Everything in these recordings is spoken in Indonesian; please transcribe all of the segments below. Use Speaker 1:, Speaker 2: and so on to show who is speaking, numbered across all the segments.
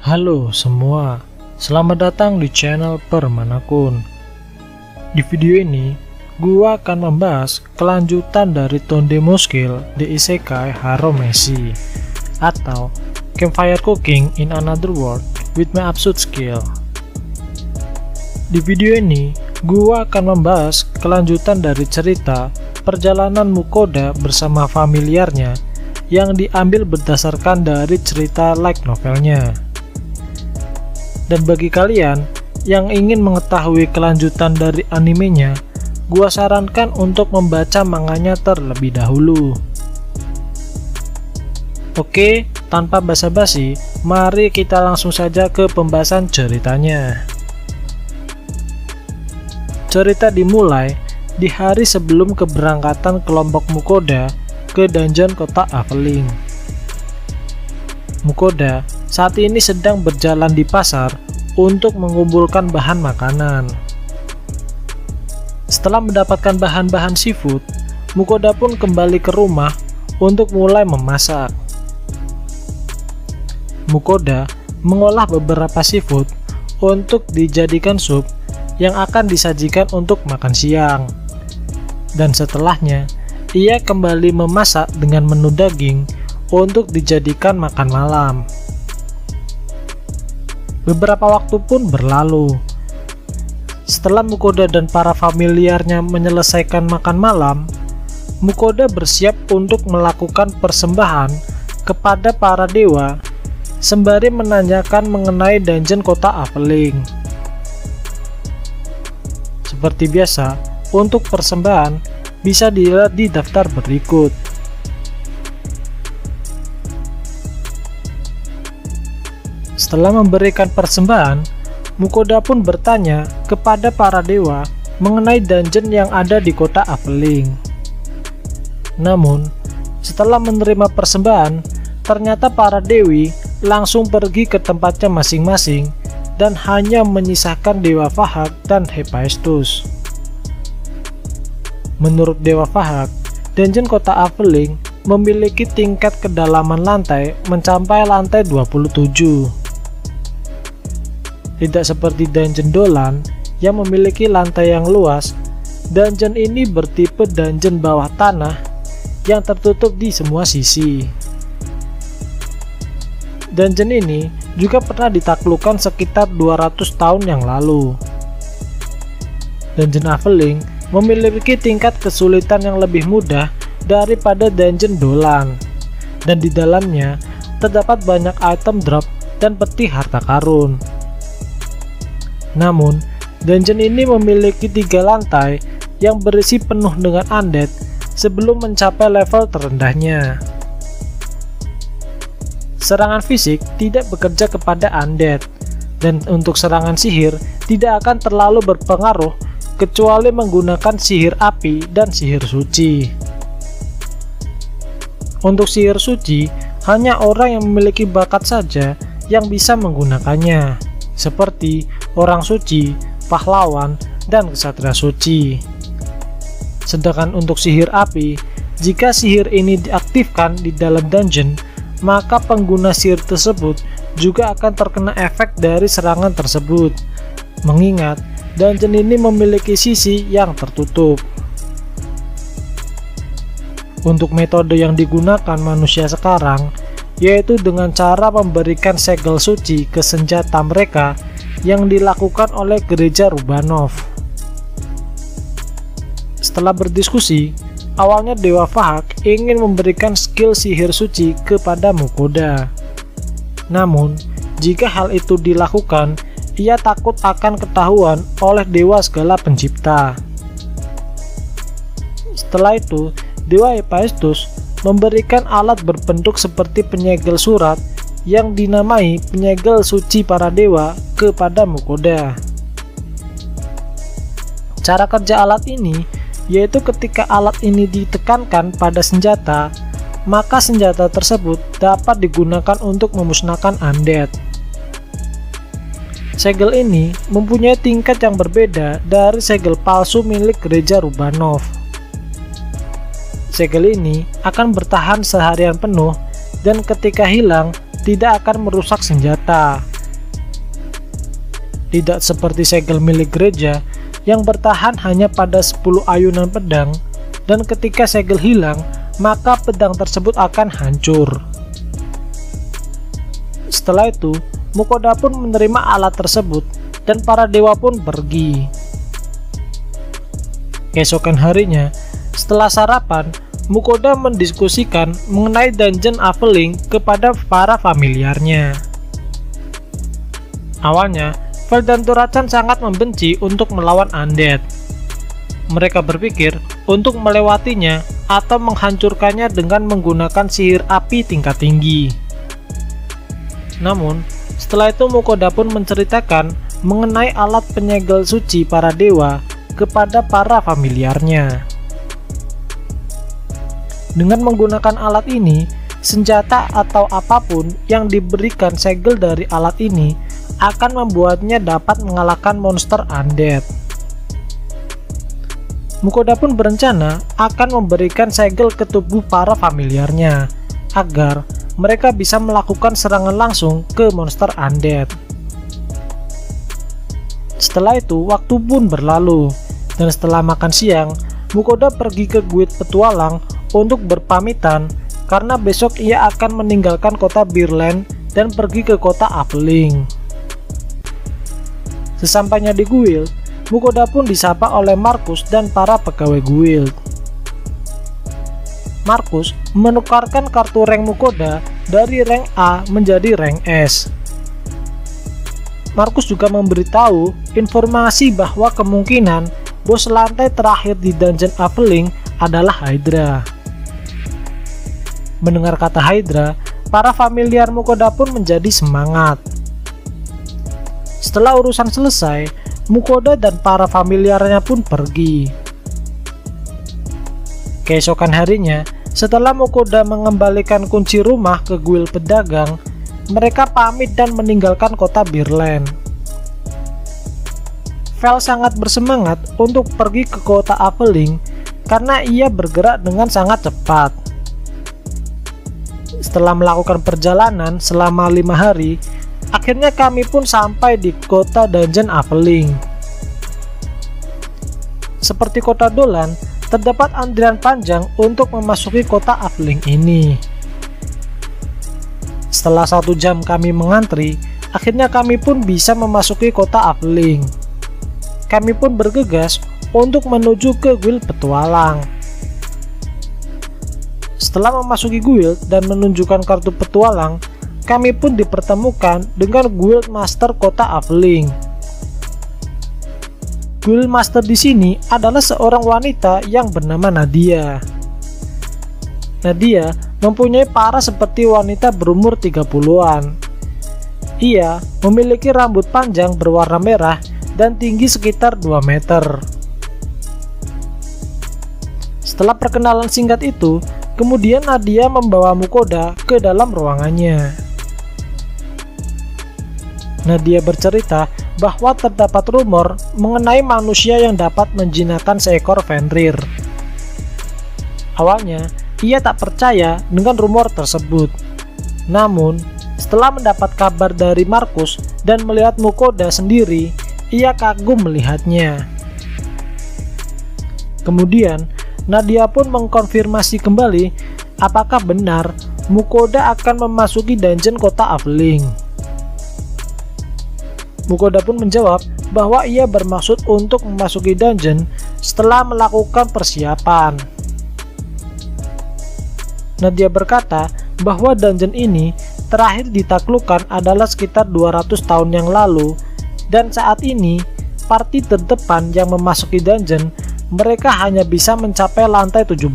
Speaker 1: Halo semua, selamat datang di channel Permanakun. Di video ini, gua akan membahas kelanjutan dari Tondemo Skill di Isekai Haromesi atau Campfire Cooking in Another World with My Absurd Skill. Di video ini, gua akan membahas kelanjutan dari cerita perjalanan Mukoda bersama familiarnya yang diambil berdasarkan dari cerita light novelnya. Dan bagi kalian yang ingin mengetahui kelanjutan dari animenya, gua sarankan untuk membaca manganya terlebih dahulu. Oke, tanpa basa-basi, mari kita langsung saja ke pembahasan ceritanya. Cerita dimulai di hari sebelum keberangkatan kelompok Mukoda ke dungeon kota Aveling. Mukoda saat ini sedang berjalan di pasar untuk mengumpulkan bahan makanan. Setelah mendapatkan bahan-bahan seafood, Mukoda pun kembali ke rumah untuk mulai memasak. Mukoda mengolah beberapa seafood untuk dijadikan sup yang akan disajikan untuk makan siang. Dan setelahnya, ia kembali memasak dengan menu daging untuk dijadikan makan malam. Beberapa waktu pun berlalu. Setelah Mukoda dan para familiarnya menyelesaikan makan malam, Mukoda bersiap untuk melakukan persembahan kepada para dewa sembari menanyakan mengenai dungeon kota Aveling. Seperti biasa, untuk persembahan bisa dilihat di daftar berikut. Setelah memberikan persembahan, Mukoda pun bertanya kepada para dewa mengenai dungeon yang ada di kota Aveling. Namun, setelah menerima persembahan, ternyata para dewi langsung pergi ke tempatnya masing-masing dan hanya menyisakan Dewa Fahak dan Hephaestus. Menurut Dewa Fahak, dungeon kota Aveling memiliki tingkat kedalaman lantai mencapai lantai 27. Tidak seperti dungeon Dolan yang memiliki lantai yang luas, dungeon ini bertipe dungeon bawah tanah yang tertutup di semua sisi. Dungeon ini juga pernah ditaklukkan sekitar 200 tahun yang lalu. Dungeon Aveling memiliki tingkat kesulitan yang lebih mudah daripada dungeon Dolan, dan di dalamnya terdapat banyak item drop dan peti harta karun. Namun, dungeon ini memiliki 3 lantai yang berisi penuh dengan undead sebelum mencapai level terendahnya. Serangan fisik tidak bekerja kepada undead, dan untuk serangan sihir tidak akan terlalu berpengaruh kecuali menggunakan sihir api dan sihir suci. Untuk sihir suci, hanya orang yang memiliki bakat saja yang bisa menggunakannya, seperti orang suci, pahlawan, dan ksatria suci. Sedangkan untuk sihir api, jika sihir ini diaktifkan di dalam dungeon, maka pengguna sihir tersebut juga akan terkena efek dari serangan tersebut, mengingat dungeon ini memiliki sisi yang tertutup. Untuk metode yang digunakan manusia sekarang, yaitu dengan cara memberikan segel suci ke senjata mereka yang dilakukan oleh gereja Rubanov. Setelah berdiskusi, awalnya Dewa Fahak ingin memberikan skill sihir suci kepada Mukoda. Namun, jika hal itu dilakukan, ia takut akan ketahuan oleh Dewa Segala Pencipta. Setelah itu, Dewa Hephaestus memberikan alat berbentuk seperti penyegel surat yang dinamai penyegel suci para dewa kepada Mukoda. Cara kerja alat ini yaitu ketika alat ini ditekankan pada senjata, maka senjata tersebut dapat digunakan untuk memusnahkan undead. Segel ini mempunyai tingkat yang berbeda dari segel palsu milik gereja Rubanov. Segel ini akan bertahan seharian penuh dan ketika hilang tidak akan merusak senjata, tidak seperti segel milik gereja yang bertahan hanya pada 10 ayunan pedang, dan ketika segel hilang, maka pedang tersebut akan hancur. Setelah itu, Mukoda pun menerima alat tersebut dan para dewa pun pergi. Keesokan harinya, setelah sarapan, Mukoda mendiskusikan mengenai dungeon Aveling kepada para familiarnya. Awalnya, Vel dan Turachan sangat membenci untuk melawan undead. Mereka berpikir untuk melewatinya atau menghancurkannya dengan menggunakan sihir api tingkat tinggi. Namun, setelah itu Mukoda pun menceritakan mengenai alat penyegel suci para dewa kepada para familiarnya. Dengan menggunakan alat ini, senjata atau apapun yang diberikan segel dari alat ini akan membuatnya dapat mengalahkan monster undead. Mukoda pun berencana akan memberikan segel ke tubuh para familiarnya agar mereka bisa melakukan serangan langsung ke monster undead. Setelah itu, waktu pun berlalu, dan setelah makan siang, Mukoda pergi ke guild petualang untuk berpamitan karena besok ia akan meninggalkan kota Beerland dan pergi ke kota Aveling. Sesampainya di guild, Mukoda pun disapa oleh Markus dan para pegawai guild. Markus menukarkan kartu rank Mukoda dari rank A menjadi rank S. Markus juga memberitahu informasi bahwa kemungkinan bos lantai terakhir di dungeon Aveling adalah Hydra. Mendengar kata Hydra, para familiar Mukoda pun menjadi semangat. Setelah urusan selesai, Mukoda dan para familiarnya pun pergi. Keesokan harinya, setelah Mukoda mengembalikan kunci rumah ke guild pedagang, mereka pamit dan meninggalkan kota Beerland. Vel sangat bersemangat untuk pergi ke kota Aveling karena ia bergerak dengan sangat cepat. Setelah melakukan perjalanan selama 5 hari, akhirnya kami pun sampai di kota dungeon Aveling. Seperti kota Dolan, terdapat antrian panjang untuk memasuki kota Aveling ini. Setelah 1 jam kami mengantri, akhirnya kami pun bisa memasuki kota Aveling. Kami pun bergegas untuk menuju ke guild petualang. Setelah memasuki guild dan menunjukkan kartu petualang, kami pun dipertemukan dengan guild master kota Aveling. Guild master di sini adalah seorang wanita yang bernama Nadia. Nadia mempunyai para seperti wanita berumur 30-an. Ia memiliki rambut panjang berwarna merah dan tinggi sekitar 2 meter. Setelah perkenalan singkat itu, kemudian Nadia membawa Mukoda ke dalam ruangannya. Nadia bercerita bahwa terdapat rumor mengenai manusia yang dapat menjinakkan seekor Fenrir. Awalnya, ia tak percaya dengan rumor tersebut. Namun, setelah mendapat kabar dari Markus dan melihat Mukoda sendiri, ia kagum melihatnya. Kemudian, Nadia pun mengkonfirmasi kembali apakah benar Mukoda akan memasuki dungeon kota Aveling. Mukoda pun menjawab bahwa ia bermaksud untuk memasuki dungeon setelah melakukan persiapan. Nadia berkata bahwa dungeon ini terakhir ditaklukkan adalah sekitar 200 tahun yang lalu, dan saat ini party terdepan yang memasuki dungeon mereka hanya bisa mencapai lantai 17.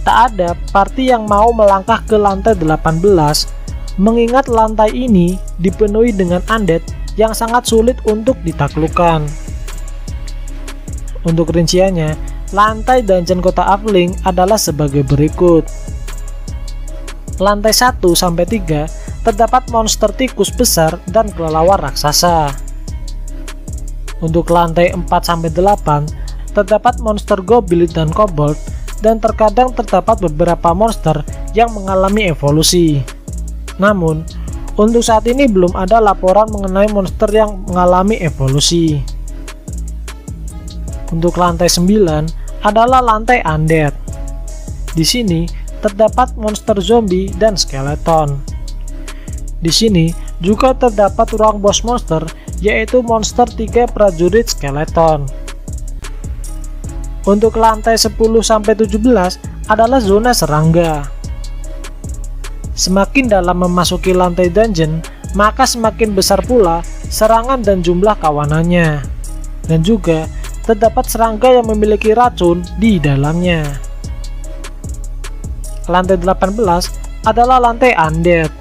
Speaker 1: Tak ada party yang mau melangkah ke lantai 18, mengingat lantai ini dipenuhi dengan undead yang sangat sulit untuk ditaklukkan. Untuk rinciannya, lantai dungeon kota Aveling adalah sebagai berikut. Lantai 1-3 terdapat monster tikus besar dan kelelawar raksasa. Untuk lantai 4-8 terdapat monster goblin dan kobold, dan terkadang terdapat beberapa monster yang mengalami evolusi. Namun, Untuk saat ini belum ada laporan mengenai monster yang mengalami evolusi. Untuk lantai 9 adalah lantai undead. Di sini terdapat monster zombie dan skeleton. Di sini juga terdapat ruang boss monster, yaitu monster 3 prajurit skeleton. Untuk lantai 10-17 adalah zona serangga. Semakin dalam memasuki lantai dungeon, maka semakin besar pula serangan dan jumlah kawanannya. Dan juga terdapat serangga yang memiliki racun di dalamnya. Lantai 18 adalah lantai undead.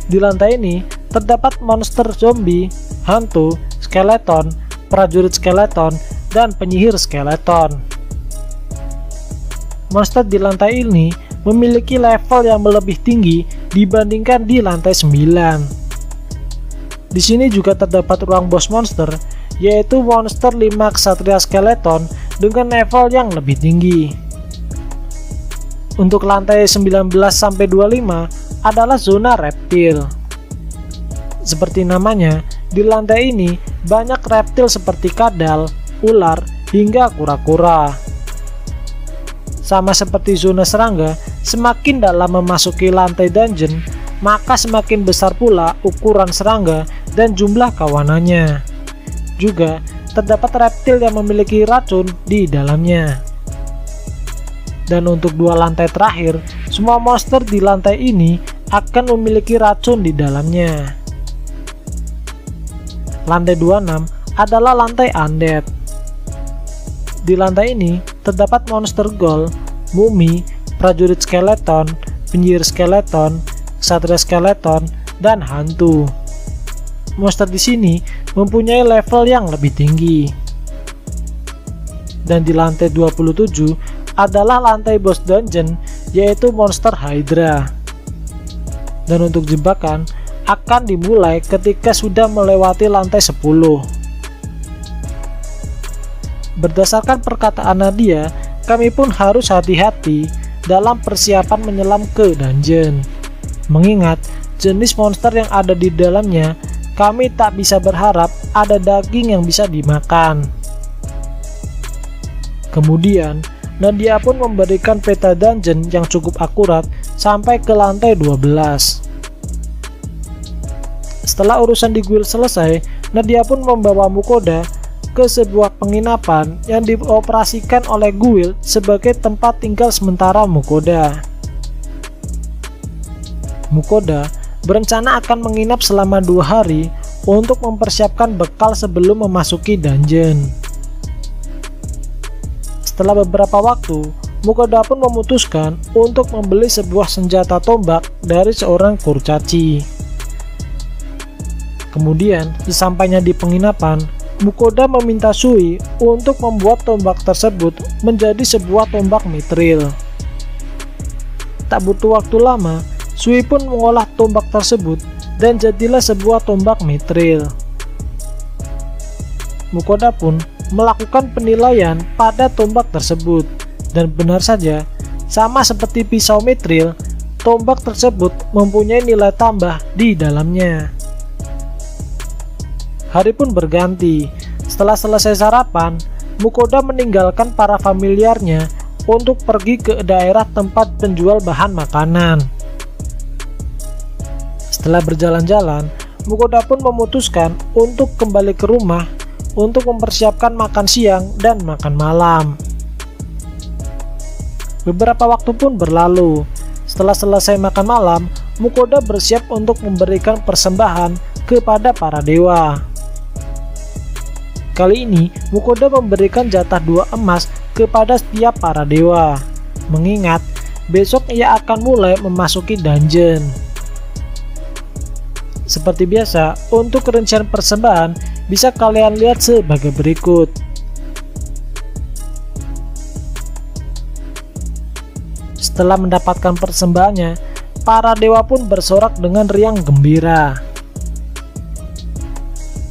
Speaker 1: Di lantai ini terdapat monster zombie, hantu, skeleton, prajurit skeleton, dan penyihir skeleton. Monster di lantai ini memiliki level yang lebih tinggi dibandingkan di lantai 9. Di sini juga terdapat ruang boss monster, yaitu monster 5 ksatria skeleton dengan level yang lebih tinggi. Untuk lantai 19-25 adalah zona reptil. Seperti namanya, di lantai ini banyak reptil seperti kadal, ular, hingga kura-kura. Sama seperti zona serangga, semakin dalam memasuki lantai dungeon, maka semakin besar pula ukuran serangga dan jumlah kawanannya. Juga terdapat reptil yang memiliki racun di dalamnya. Dan untuk 2 lantai terakhir, semua monster di lantai ini akan memiliki racun di dalamnya. Lantai 26 adalah lantai undead. Di lantai ini terdapat monster ghoul, mumi, prajurit skeleton, penyihir skeleton, ksatria skeleton, dan hantu. Monster di sini mempunyai level yang lebih tinggi. Dan di lantai 27 adalah lantai boss dungeon, yaitu monster hydra. Dan untuk jebakan akan dimulai ketika sudah melewati lantai 10. Berdasarkan perkataan Nadia, kami pun harus hati-hati dalam persiapan menyelam ke dungeon. Mengingat jenis monster yang ada di dalamnya, kami tak bisa berharap ada daging yang bisa dimakan. Kemudian, Nadia pun memberikan peta dungeon yang cukup akurat sampai ke lantai 12. Setelah urusan di guild selesai, Nadia pun membawa Mukoda ke sebuah penginapan yang dioperasikan oleh guild sebagai tempat tinggal sementara Mukoda. Mukoda berencana akan menginap selama 2 hari untuk mempersiapkan bekal sebelum memasuki dungeon. Setelah beberapa waktu, Mukoda pun memutuskan untuk membeli sebuah senjata tombak dari seorang kurcaci. Kemudian, sesampainya di penginapan, Mukoda meminta Sui untuk membuat tombak tersebut menjadi sebuah tombak mithril. Tak butuh waktu lama, Sui pun mengolah tombak tersebut dan jadilah sebuah tombak mithril. Mukoda pun melakukan penilaian pada tombak tersebut, dan benar saja, sama seperti pisau mithril, tombak tersebut mempunyai nilai tambah di dalamnya. Hari pun berganti. Setelah selesai sarapan, Mukoda meninggalkan para familiarnya untuk pergi ke daerah tempat penjual bahan makanan. Setelah berjalan-jalan, Mukoda pun memutuskan untuk kembali ke rumah untuk mempersiapkan makan siang dan makan malam. Beberapa waktu pun berlalu. Setelah selesai makan malam, Mukoda bersiap untuk memberikan persembahan kepada para dewa. Kali ini, Mukoda memberikan jatah 2 emas kepada setiap para dewa, mengingat besok ia akan mulai memasuki dungeon. Seperti biasa, untuk rincian persembahan bisa kalian lihat sebagai berikut. Setelah mendapatkan persembahannya, para dewa pun bersorak dengan riang gembira.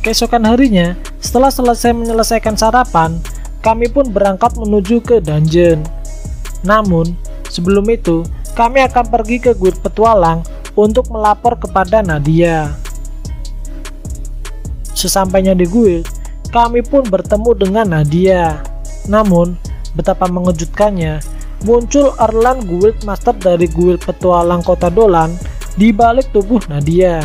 Speaker 1: Keesokan harinya, setelah selesai menyelesaikan sarapan, kami pun berangkat menuju ke dungeon. Namun, sebelum itu, kami akan pergi ke guild petualang untuk melapor kepada Nadia. Sesampainya di guild, kami pun bertemu dengan Nadia. Namun, betapa mengejutkannya, muncul Erland Guild Master dari guild petualang Kota Dolan di balik tubuh Nadia.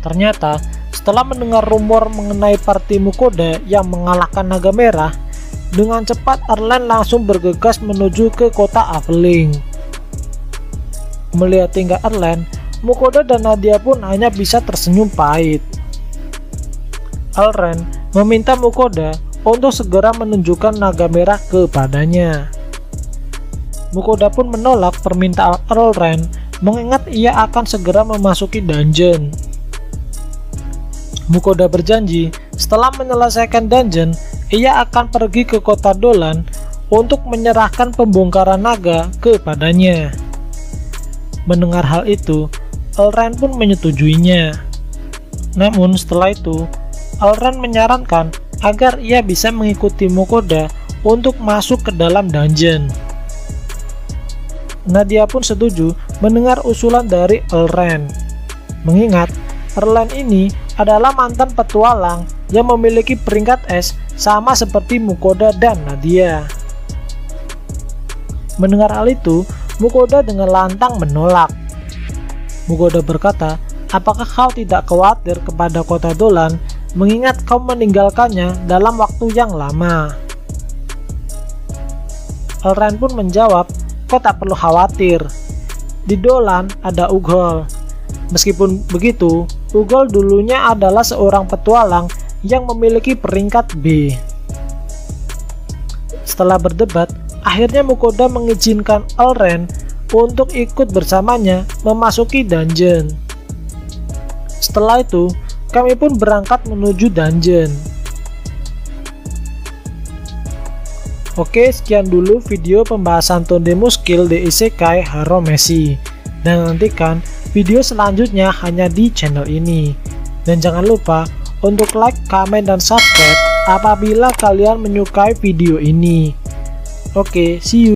Speaker 1: Ternyata, setelah mendengar rumor mengenai party Mukoda yang mengalahkan Naga Merah, dengan cepat Erland langsung bergegas menuju ke kota Aveling. Melihat tingkah Erland, Mukoda dan Nadia pun hanya bisa tersenyum pahit. Erland meminta Mukoda untuk segera menunjukkan Naga Merah kepadanya. Mukoda pun menolak permintaan Erland, mengingat ia akan segera memasuki dungeon. Mukoda berjanji setelah menyelesaikan dungeon, ia akan pergi ke kota Dolan untuk menyerahkan pembongkaran naga kepadanya. Mendengar hal itu, Elrond pun menyetujuinya. Namun setelah itu, Elrond menyarankan agar ia bisa mengikuti Mukoda untuk masuk ke dalam dungeon. Nadia pun setuju mendengar usulan dari Elrond, mengingat Erland ini adalah mantan petualang yang memiliki peringkat S sama seperti Mukoda dan Nadia. Mendengar hal itu, Mukoda dengan lantang menolak. Mukoda berkata, apakah kau tidak khawatir kepada kota Dolan mengingat kau meninggalkannya dalam waktu yang lama? Elrond pun menjawab, kau tak perlu khawatir. Di Dolan ada Ughol. Meskipun begitu, Ughol dulunya adalah seorang petualang yang memiliki peringkat B. Setelah berdebat, akhirnya Mukoda mengizinkan Elrond untuk ikut bersamanya memasuki dungeon. Setelah itu, kami pun berangkat menuju dungeon. Oke, sekian dulu video pembahasan Tondemo Skill di Isekai Haromesi. Dan nantikan video selanjutnya hanya di channel ini. Dan jangan lupa untuk like, comment, dan subscribe apabila kalian menyukai video ini. Oke, see you.